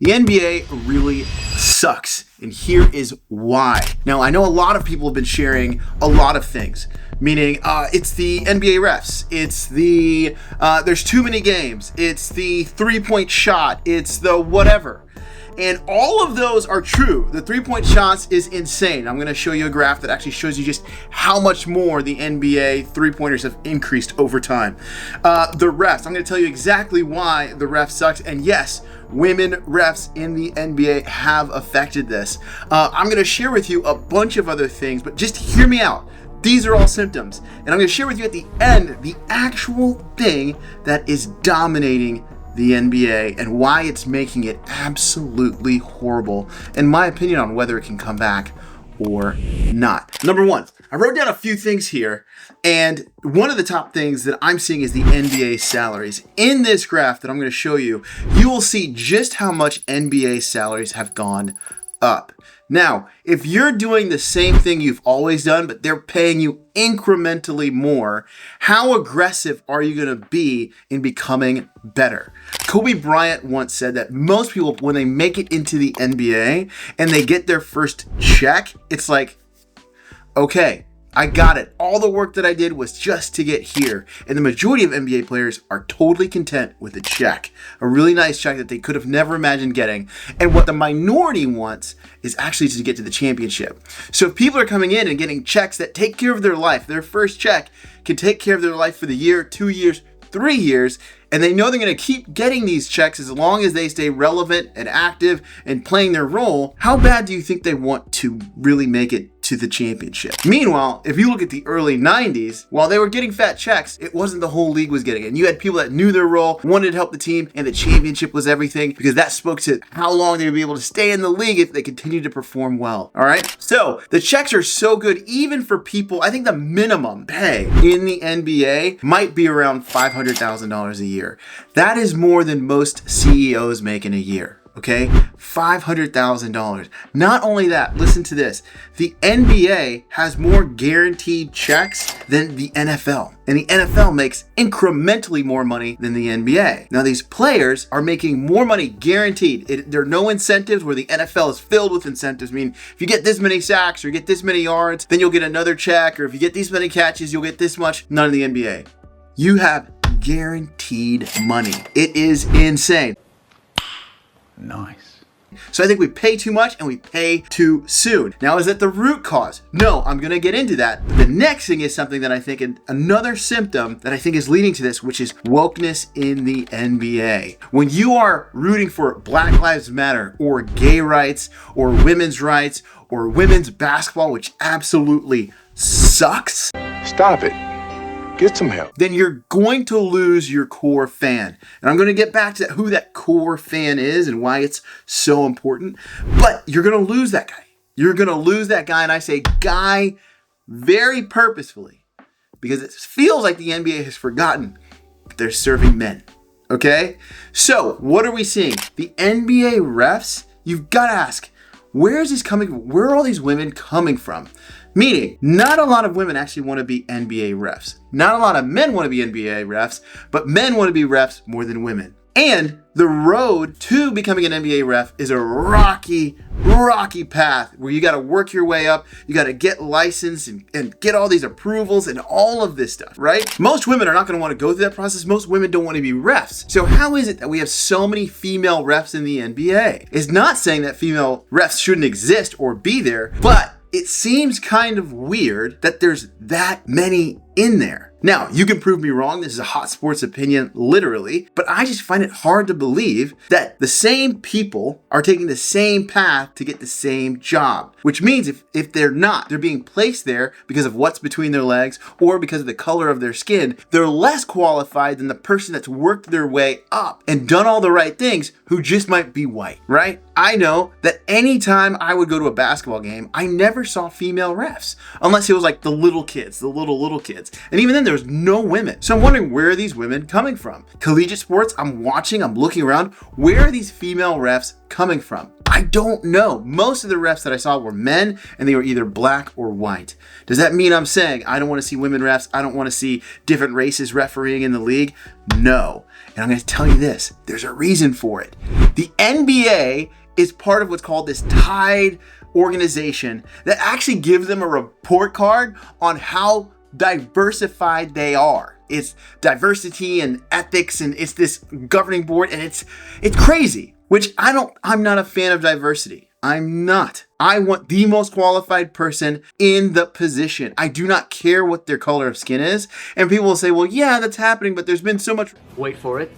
The NBA really sucks, and here is why. Now, I know a lot of people have been sharing a lot of things, meaning it's the NBA refs, it's the there's too many games, it's the three-point shot, it's the whatever. And all of those are true. The three-point shots is insane. I'm going to show you a graph that actually shows you just how much more the NBA three-pointers have increased over time. The refs, I'm going to tell you exactly why the ref sucks. And yes, women refs in the NBA have affected this. I'm going to share with you a bunch of other things, but just hear me out. These are all symptoms. And I'm going to share with you at the end the actual thing that is dominating the NBA and why it's making it absolutely horrible, in my opinion, on whether it can come back or not. Number one, I wrote down a few things here, and one of the top things that I'm seeing is the NBA salaries. In this graph that I'm going to show you, you will see just how much NBA salaries have gone up. Now, if you're doing the same thing you've always done, but they're paying you incrementally more, how aggressive are you going to be in becoming better? Kobe Bryant once said that most people, when they make it into the NBA and they get their first check, it's like, okay, I got it. All the work that I did was just to get here. And the majority of NBA players are totally content with a check. A really nice check that they could have never imagined getting. And what the minority wants is actually to get to the championship. So if people are coming in and getting checks that take care of their life, their first check can take care of their life for the year, 2 years, 3 years, and they know they're going to keep getting these checks as long as they stay relevant and active and playing their role, how bad do you think they want to really make it to the championship? Meanwhile, if you look at the early 90s, while they were getting fat checks, it wasn't the whole league was getting it. And you had people that knew their role, wanted to help the team, and the championship was everything because that spoke to how long they would be able to stay in the league if they continued to perform well. All right? So the checks are so good, even for people. I think the minimum pay in the NBA might be around $500,000 a year. That is more than most CEOs make in a year. Okay, $500,000. Not only that, listen to this. The NBA has more guaranteed checks than the NFL. And the NFL makes incrementally more money than the NBA. Now, these players are making more money guaranteed. There are no incentives where the NFL is filled with incentives. I mean, if you get this many sacks or you get this many yards, then you'll get another check. Or if you get these many catches, you'll get this much. None of the NBA. You have guaranteed money. It is insane. Nice. So I think we pay too much and we pay too soon. Now, is that the root cause? No, I'm going to get into that. But the next thing is something that I think, another symptom that I think is leading to this, which is wokeness in the NBA. When you are rooting for Black Lives Matter or gay rights or women's rights or women's basketball, which absolutely sucks. Stop it. Get some help. Then you're going to lose your core fan. And I'm going to get back to who that core fan is and why it's so important. But you're going to lose that guy. You're going to lose that guy. And I say guy very purposefully because it feels like the NBA has forgotten they're serving men. Okay? So what are we seeing? The NBA refs, you've got to ask, where is this coming from? Where are all these women coming from? Meaning, not a lot of women actually want to be NBA refs. Not a lot of men want to be NBA refs, but men want to be refs more than women. And the road to becoming an NBA ref is a rocky path where you got to work your way up. You got to get licensed and get all these approvals and all of this stuff, right? Most women are not going to want to go through that process. Most women don't want to be refs. So how is it that we have so many female refs in the NBA? It's not saying that female refs shouldn't exist or be there, but it seems kind of weird that there's that many in there. Now, you can prove me wrong. This is a hot sports opinion, literally, but I just find it hard to believe that the same people are taking the same path to get the same job, which means if they're not, they're being placed there because of what's between their legs or because of the color of their skin, they're less qualified than the person that's worked their way up and done all the right things who just might be white, right? I know that anytime I would go to a basketball game, I never saw female refs unless it was like the little kids, the little kids. And even then, there was no women. So I'm wondering, where are these women coming from? Collegiate sports, I'm looking around. Where are these female refs coming from? I don't know. Most of the refs that I saw were men and they were either black or white. Does that mean I'm saying I don't want to see women refs? I don't want to see different races refereeing in the league? No. And I'm going to tell you this, there's a reason for it. The NBA is part of what's called this tied organization that actually gives them a report card on how diversified they are. It's diversity and ethics, and it's this governing board, and it's crazy, which I'm not a fan of diversity. I'm not. I want the most qualified person in the position. I do not care what their color of skin is. And people will say, well, yeah, that's happening, but there's been so much. Wait for it.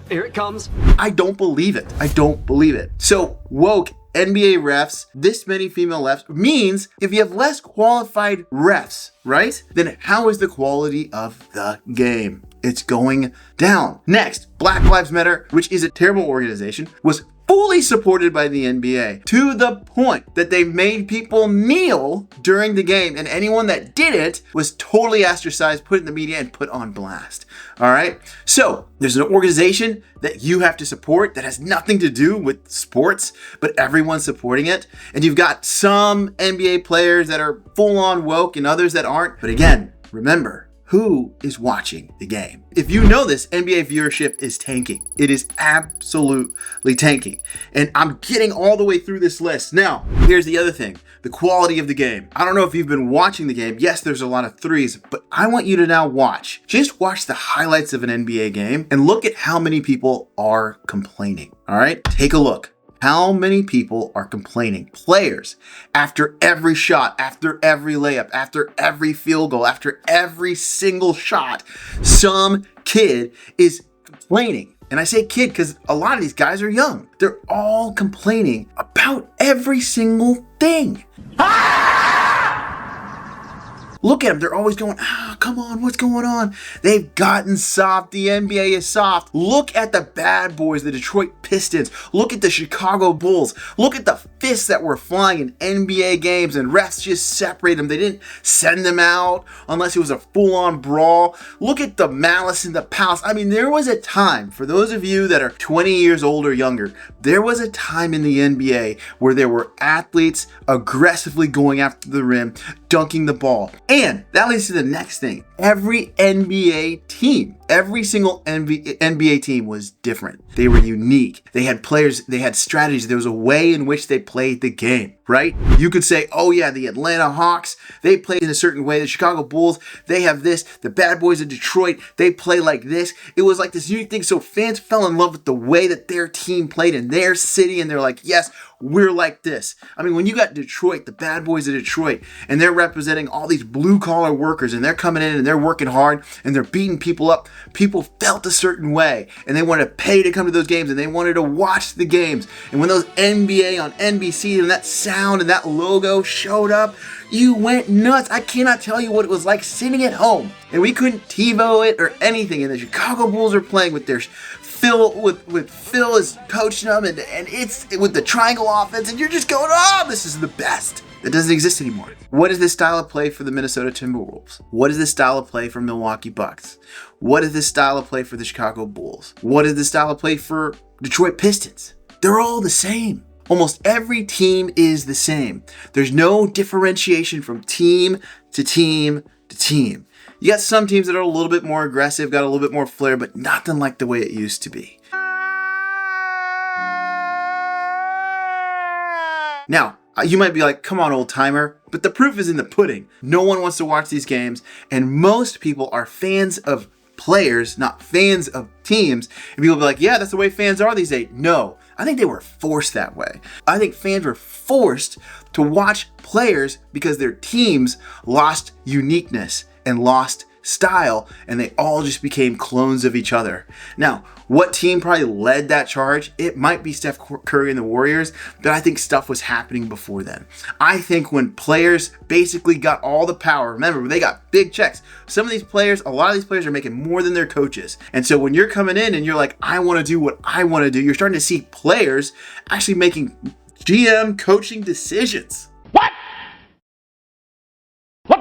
Here it comes. I don't believe it. I don't believe it. So woke NBA refs, this many female refs, means if you have less qualified refs, right? Then how is the quality of the game? It's going down. Next, Black Lives Matter, which is a terrible organization, was fully supported by the NBA to the point that they made people kneel during the game, and anyone that did it was totally ostracized, put in the media, and put on blast. All right. So there's an organization that you have to support that has nothing to do with sports, but everyone's supporting it. And you've got some NBA players that are full on woke and others that aren't. But again, remember, who is watching the game? If you know this, NBA viewership is tanking. It is absolutely tanking. And I'm getting all the way through this list. Now, here's the other thing, the quality of the game. I don't know if you've been watching the game. Yes, there's a lot of threes, but I want you to now just watch the highlights of an NBA game and look at how many people are complaining. All right, take a look. How many people are complaining? Players, after every shot, after every layup, after every field goal, after every single shot, some kid is complaining. And I say kid because a lot of these guys are young. They're all complaining about every single thing. Look at them. They're always going, come on, what's going on? They've gotten soft. The NBA is soft. Look at the bad boys, the Detroit Pistons. Look at the Chicago Bulls. Look at the fists that were flying in NBA games, and refs just separate them. They didn't send them out unless it was a full-on brawl. Look at the malice in the palace. I mean, there was a time, for those of you that are 20 years old or younger, there was a time in the NBA where there were athletes aggressively going after the rim, dunking the ball. And that leads to the next thing. Every NBA team, every single NBA team was different. They were unique. They had players, they had strategies. There was a way in which they played the game, right? You could say, oh yeah, the Atlanta Hawks, they play in a certain way. The Chicago Bulls, they have this. The bad boys of Detroit, they play like this. It was like this unique thing. So fans fell in love with the way that their team played in their city, and they're like, yes, we're like this. I mean, when you got Detroit, the bad boys of Detroit, and they're representing all these blue collar workers, and they're coming in and they're working hard and they're beating people up, people felt a certain way, and they wanted to pay to come to those games, and they wanted to watch the games. And when those NBA on NBC and that sound and that logo showed up, you went nuts. I cannot tell you what it was like sitting at home, and we couldn't TiVo it or anything, and the Chicago Bulls are playing with their Phil is coaching them, and it's with the triangle offense, and you're just going, oh, this is the best. That doesn't exist anymore. What is this style of play for the Minnesota Timberwolves? What is this style of play for Milwaukee Bucks? What is this style of play for the Chicago Bulls? What is this style of play for Detroit Pistons? They're all the same. Almost every team is the same. There's no differentiation from team to team to team. You got some teams that are a little bit more aggressive, got a little bit more flair, but nothing like the way it used to be. Now, you might be like, come on, old timer, but the proof is in the pudding. No one wants to watch these games, and most people are fans of players, not fans of teams. And people will be like, yeah, that's the way fans are these days. No, I think they were forced that way. I think fans were forced to watch players because their teams lost uniqueness and lost style, and they all just became clones of each other. Now, what team probably led that charge? It might be Steph Curry and the Warriors, but I think stuff was happening before then. I think when players basically got all the power, remember, they got big checks. Some of these players, a lot of these players are making more than their coaches. And so when you're coming in and you're like, I want to do what I want to do, you're starting to see players actually making GM coaching decisions.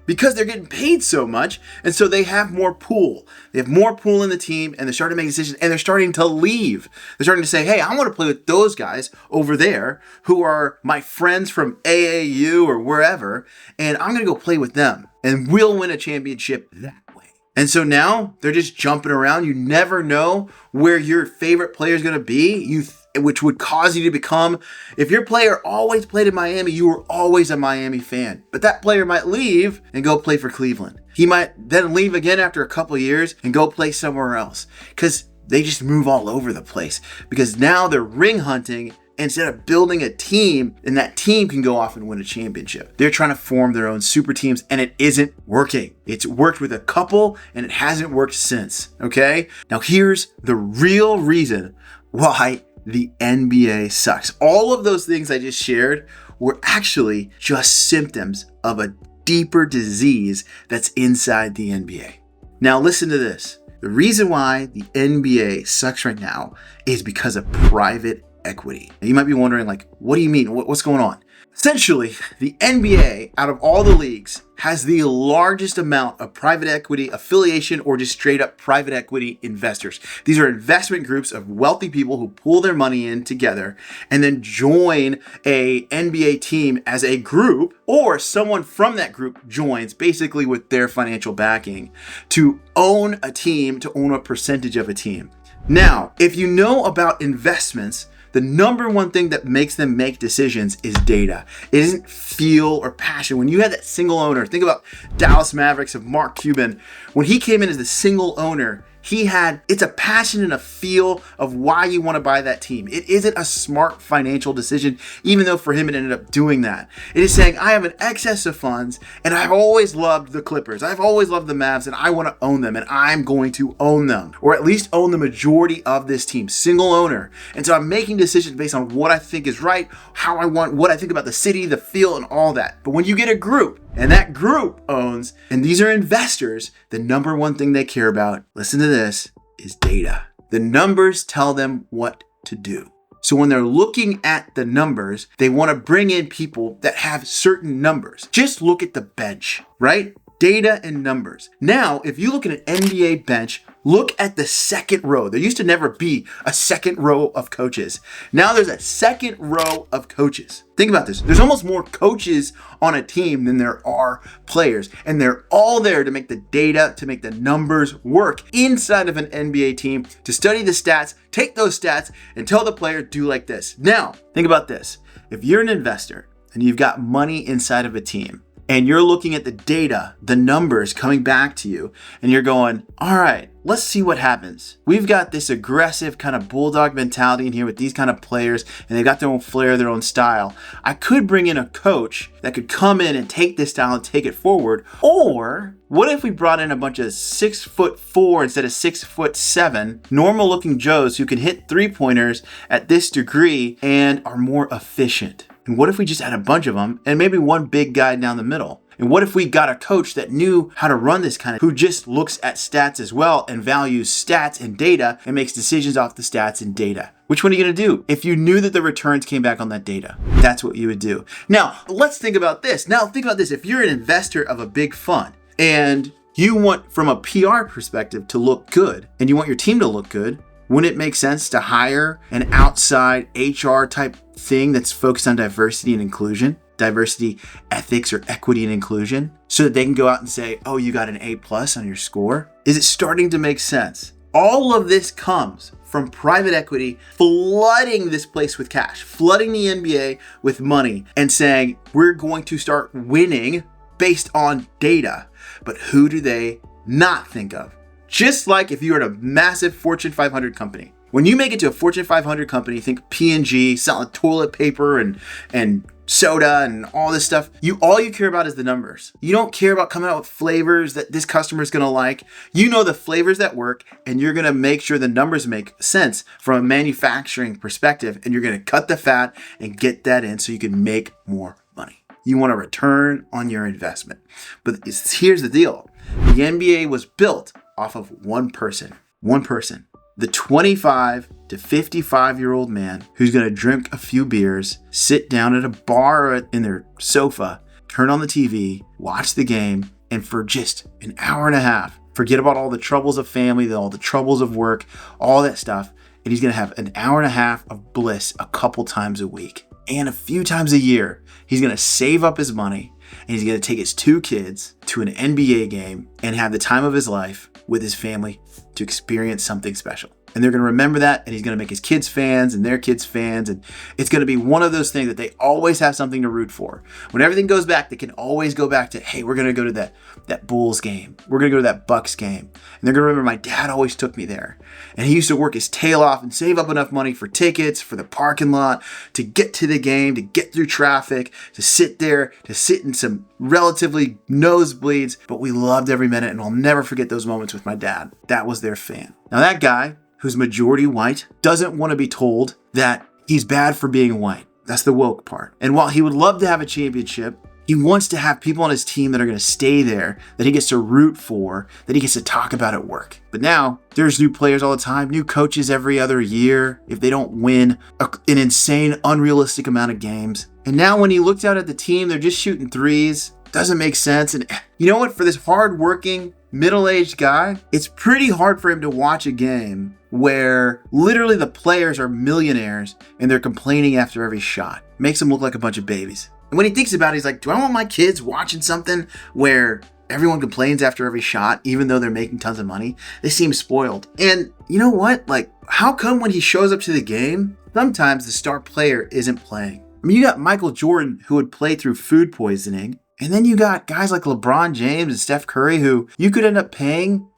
Because they're getting paid so much, and so they have more pool. They have more pool in the team, and they're starting to make decisions, and they're starting to leave. They're starting to say, hey, I want to play with those guys over there who are my friends from AAU or wherever, and I'm going to go play with them, and we'll win a championship that way. And so now they're just jumping around. You never know where your favorite player is going to be, which would cause you to become, if your player always played in Miami, you were always a Miami fan. But that player might leave and go play for Cleveland. He might then leave again after a couple of years and go play somewhere else, because they just move all over the place, because now they're ring hunting instead of building a team, and that team can go off and win a championship. They're trying to form their own super teams, and it isn't working. It's worked with a couple, and it hasn't worked since, okay? Now here's the real reason why the NBA sucks. All of those things I just shared were actually just symptoms of a deeper disease that's inside the NBA. Now listen to this. The reason why the NBA sucks right now is because of private equity. Now, you might be wondering, like, what do you mean? What's going on? Essentially, the NBA, out of all the leagues, has the largest amount of private equity affiliation, or just straight up private equity investors. These are investment groups of wealthy people who pool their money in together and then join a NBA team as a group, or someone from that group joins basically with their financial backing to own a team, to own a percentage of a team. Now, if you know about investments, the number one thing that makes them make decisions is data. It isn't feel or passion. When you had that single owner, think about Dallas Mavericks of Mark Cuban. When he came in as the single owner, it's a passion and a feel of why you want to buy that team. It isn't a smart financial decision, even though for him it ended up doing that. It is saying, I have an excess of funds and I've always loved the Clippers. I've always loved the Mavs and I want to own them, and I'm going to own them, or at least own the majority of this team. Single owner. And so I'm making decisions based on what I think is right, what I think about the city, the feel, and all that. But when you get a group, and that group owns, and these are investors, the number one thing they care about, listen to this, is data. The numbers tell them what to do. So when they're looking at the numbers, they want to bring in people that have certain numbers. Just look at the bench, right? Data and numbers. Now, if you look at an NBA bench, look at the second row. There used to never be a second row of coaches. Now there's a second row of coaches. Think about this. There's almost more coaches on a team than there are players. And they're all there to make the data, to make the numbers work inside of an NBA team, to study the stats, take those stats, and tell the player, do like this. Now, think about this. If you're an investor and you've got money inside of a team, and you're looking at the data, the numbers coming back to you, and you're going, all right, let's see what happens. We've got this aggressive kind of bulldog mentality in here with these kind of players, and they've got their own flair, their own style. I could bring in a coach that could come in and take this style and take it forward. Or what if we brought in a bunch of 6'4" instead of 6'7", normal looking Joes who can hit 3-pointers at this degree and are more efficient? And what if we just had a bunch of them and maybe one big guy down the middle? And what if we got a coach that knew how to run this kind of, who just looks at stats as well and values stats and data and makes decisions off the stats and data? Which one are you going to do? If you knew that the returns came back on that data, that's what you would do. Now, let's think about this. If you're an investor of a big fund and you want, from a PR perspective, to look good, and you want your team to look good, wouldn't it make sense to hire an outside HR type thing that's focused on diversity and inclusion, diversity, ethics, or equity and inclusion, so that they can go out and say, oh, you got an A+ on your score? Is it starting to make sense? All of this comes from private equity flooding this place with cash, flooding the NBA with money, and saying, we're going to start winning based on data. But who do they not think of? Just like if you were at a massive Fortune 500 company. When you make it to a Fortune 500 company, think P&G, selling toilet paper and soda and all this stuff. All you care about is the numbers. You don't care about coming out with flavors that this customer is going to like. You know the flavors that work, and you're going to make sure the numbers make sense from a manufacturing perspective, and you're going to cut the fat and get that in so you can make more money. You want a return on your investment. But here's the deal. The NBA was built off of one person. The 25 to 55-year-old man who's going to drink a few beers, sit down at a bar in their sofa, turn on the TV, watch the game, and for just an hour and a half, forget about all the troubles of family, all the troubles of work, all that stuff, and he's going to have an hour and a half of bliss a couple times a week. And a few times a year, he's going to save up his money, and he's going to take his 2 kids to an NBA game and have the time of his life with his family to experience something special. And they're going to remember that, and he's going to make his kids fans and their kids fans. And it's going to be one of those things that they always have something to root for. When everything goes back, they can always go back to, hey, we're going to go to that Bulls game. We're going to go to that Bucks game. And they're going to remember my dad always took me there. And he used to work his tail off and save up enough money for tickets, for the parking lot, to get to the game, to get through traffic, to sit there, to sit in some relatively nosebleeds. But we loved every minute, and I'll never forget those moments with my dad. That was their fan. Now that guy, who's majority white, doesn't want to be told that he's bad for being white. That's the woke part. And while he would love to have a championship, he wants to have people on his team that are going to stay there, that he gets to root for, that he gets to talk about at work. But now there's new players all the time, new coaches every other year if they don't win an insane, unrealistic amount of games. And now when he looks out at the team, they're just shooting threes. Doesn't make sense. And you know what? For this hardworking, middle-aged guy, it's pretty hard for him to watch a game where literally the players are millionaires and they're complaining after every shot. Makes them look like a bunch of babies. And when he thinks about it, he's like, do I want my kids watching something where everyone complains after every shot, even though they're making tons of money? They seem spoiled. And you know what? Like, how come when he shows up to the game, sometimes the star player isn't playing? I mean, you got Michael Jordan, who would play through food poisoning. And then you got guys like LeBron James and Steph Curry, who you could end up paying,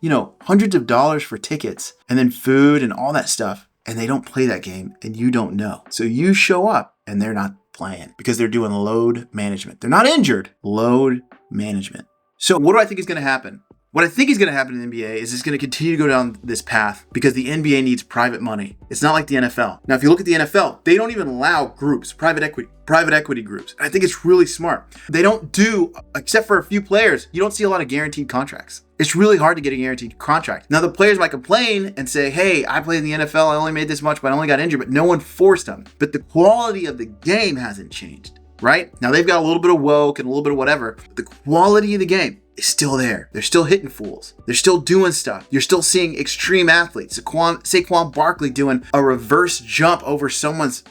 hundreds of dollars for tickets and then food and all that stuff. And they don't play that game and you don't know. So you show up and they're not playing because they're doing load management. They're not injured, load management. So what do I think is going to happen? What I think is going to happen in the NBA is it's going to continue to go down this path because the NBA needs private money. It's not like the NFL. Now, if you look at the NFL, they don't even allow groups, private equity groups. And I think it's really smart. They don't do, except for a few players, you don't see a lot of guaranteed contracts. It's really hard to get a guaranteed contract. Now, the players might complain and say, hey, I played in the NFL, I only made this much, but I only got injured, but no one forced them. But the quality of the game hasn't changed, right? Now, they've got a little bit of woke and a little bit of whatever, but the quality of the game is still there. They're still hitting fools. They're still doing stuff. You're still seeing extreme athletes. Saquon Barkley doing a reverse jump over someone's...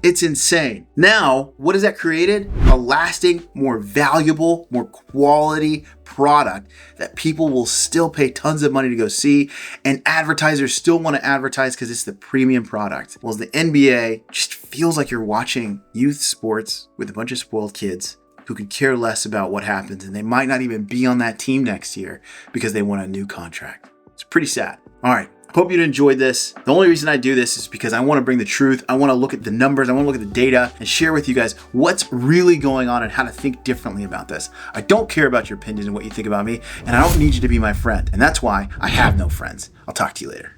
It's insane. Now, what has that created? A lasting, more valuable, more quality product that people will still pay tons of money to go see, and advertisers still want to advertise because it's the premium product. Well, the NBA just feels like you're watching youth sports with a bunch of spoiled kids who could care less about what happens, and they might not even be on that team next year because they want a new contract. It's pretty sad. All right. Hope you enjoyed this. The only reason I do this is because I want to bring the truth. I want to look at the numbers. I want to look at the data and share with you guys what's really going on and how to think differently about this. I don't care about your opinions and what you think about me, and I don't need you to be my friend. And that's why I have no friends. I'll talk to you later.